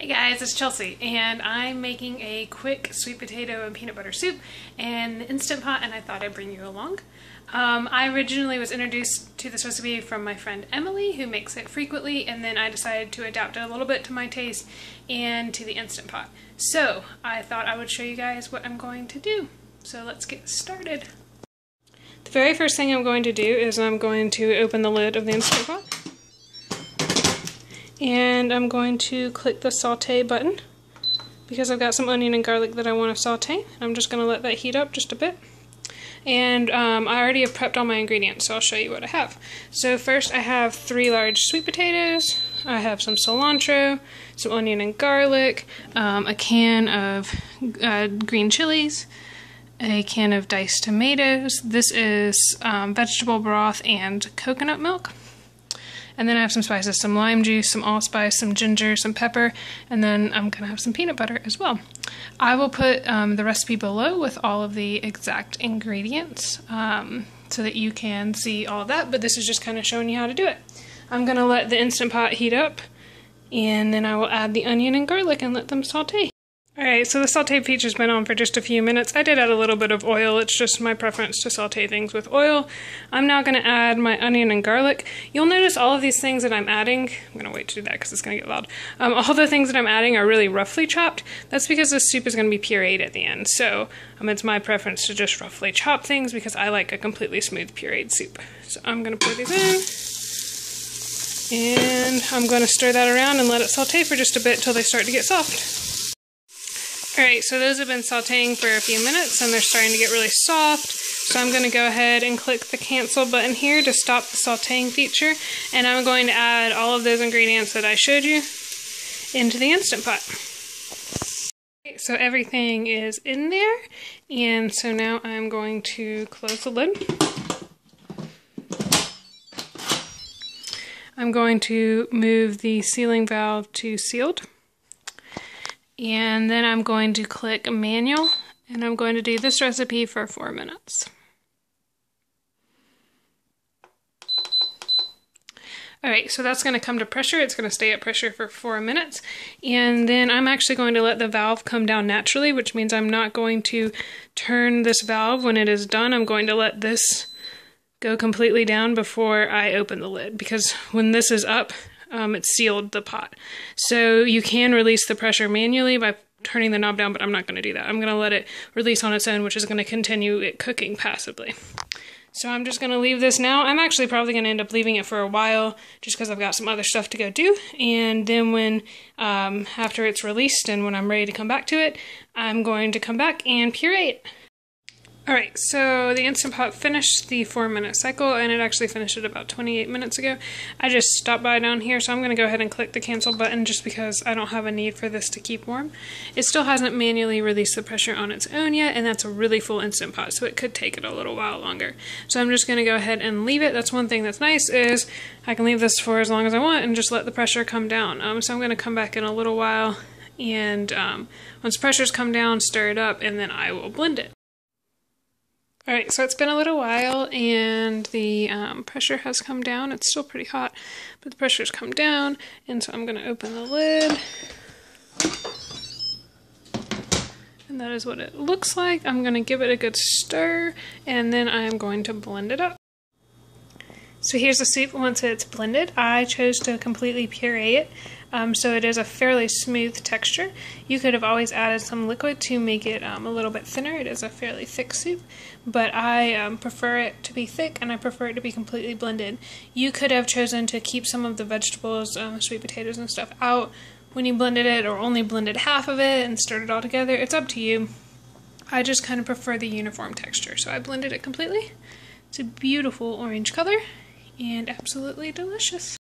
guys, it's Chelsea, and I'm making a quick sweet potato and peanut butter soup in the Instant Pot, and I thought I'd bring you along. I originally was introduced to this recipe from my friend Emily, who makes it frequently, and then I decided to adapt it a little bit to my taste and to the Instant Pot. So I thought I would show you guys what I'm going to do. So let's get started. The very first thing I'm going to do is I'm going to open the lid of the Instant Pot. And I'm going to click the saute button because I've got some onion and garlic that I want to saute. I'm just going to let that heat up just a bit. And I already have prepped all my ingredients, so I'll show you what I have. So first I have 3 large sweet potatoes, I have some cilantro, some onion and garlic, a can of green chilies, a can of diced tomatoes. This is vegetable broth and coconut milk. And then I have some spices, some lime juice, some allspice, some ginger, some pepper, and then I'm going to have some peanut butter as well. I will put the recipe below with all of the exact ingredients so that you can see all of that, but this is just kind of showing you how to do it. I'm going to let the Instant Pot heat up, and then I will add the onion and garlic and let them saute. Alright, so the saute feature's been on for just a few minutes. I did add a little bit of oil. It's just my preference to saute things with oil. I'm now going to add my onion and garlic. You'll notice all of these things that I'm adding, I'm going to wait to do that because it's going to get loud. All the things that I'm adding are really roughly chopped. That's because this soup is going to be pureed at the end. So it's my preference to just roughly chop things because I like a completely smooth pureed soup. So I'm going to pour these in. And I'm going to stir that around and let it saute for just a bit until they start to get soft. Alright, so those have been sauteing for a few minutes and they're starting to get really soft. So I'm going to go ahead and click the cancel button here to stop the sauteing feature. And I'm going to add all of those ingredients that I showed you into the Instant Pot. Okay, so everything is in there. And so now I'm going to close the lid. I'm going to move the sealing valve to sealed. And then I'm going to click manual, and I'm going to do this recipe for 4 minutes. Alright, so that's going to come to pressure. It's going to stay at pressure for 4 minutes. And then I'm actually going to let the valve come down naturally, which means I'm not going to turn this valve when it is done. I'm going to let this go completely down before I open the lid, because when this is up, it's sealed the pot. So you can release the pressure manually by turning the knob down, but I'm not going to do that. I'm going to let it release on its own, which is going to continue it cooking passively. So I'm just going to leave this now. I'm actually probably going to end up leaving it for a while just because I've got some other stuff to go do. And then when, after it's released and when I'm ready to come back to it, I'm going to come back and puree it. Alright, so the Instant Pot finished the 4-minute cycle, and it actually finished it about 28 minutes ago. I just stopped by down here, so I'm going to go ahead and click the cancel button just because I don't have a need for this to keep warm. It still hasn't manually released the pressure on its own yet, and that's a really full Instant Pot, so it could take it a little while longer. So I'm just going to go ahead and leave it. That's one thing that's nice, is I can leave this for as long as I want and just let the pressure come down. So I'm going to come back in a little while, and once pressure's come down, stir it up, and then I will blend it. Alright, so it's been a little while and the pressure has come down. It's still pretty hot, but the pressure's come down, and so I'm going to open the lid. And that is what it looks like. I'm going to give it a good stir, and then I'm going to blend it up. So here's the soup once it's blended. I chose to completely puree it, so it is a fairly smooth texture. You could have always added some liquid to make it a little bit thinner. It is a fairly thick soup, but I prefer it to be thick, and I prefer it to be completely blended. You could have chosen to keep some of the vegetables, sweet potatoes and stuff out when you blended it, or only blended half of it and stirred it all together. It's up to you. I just kind of prefer the uniform texture, so I blended it completely. It's a beautiful orange color and absolutely delicious.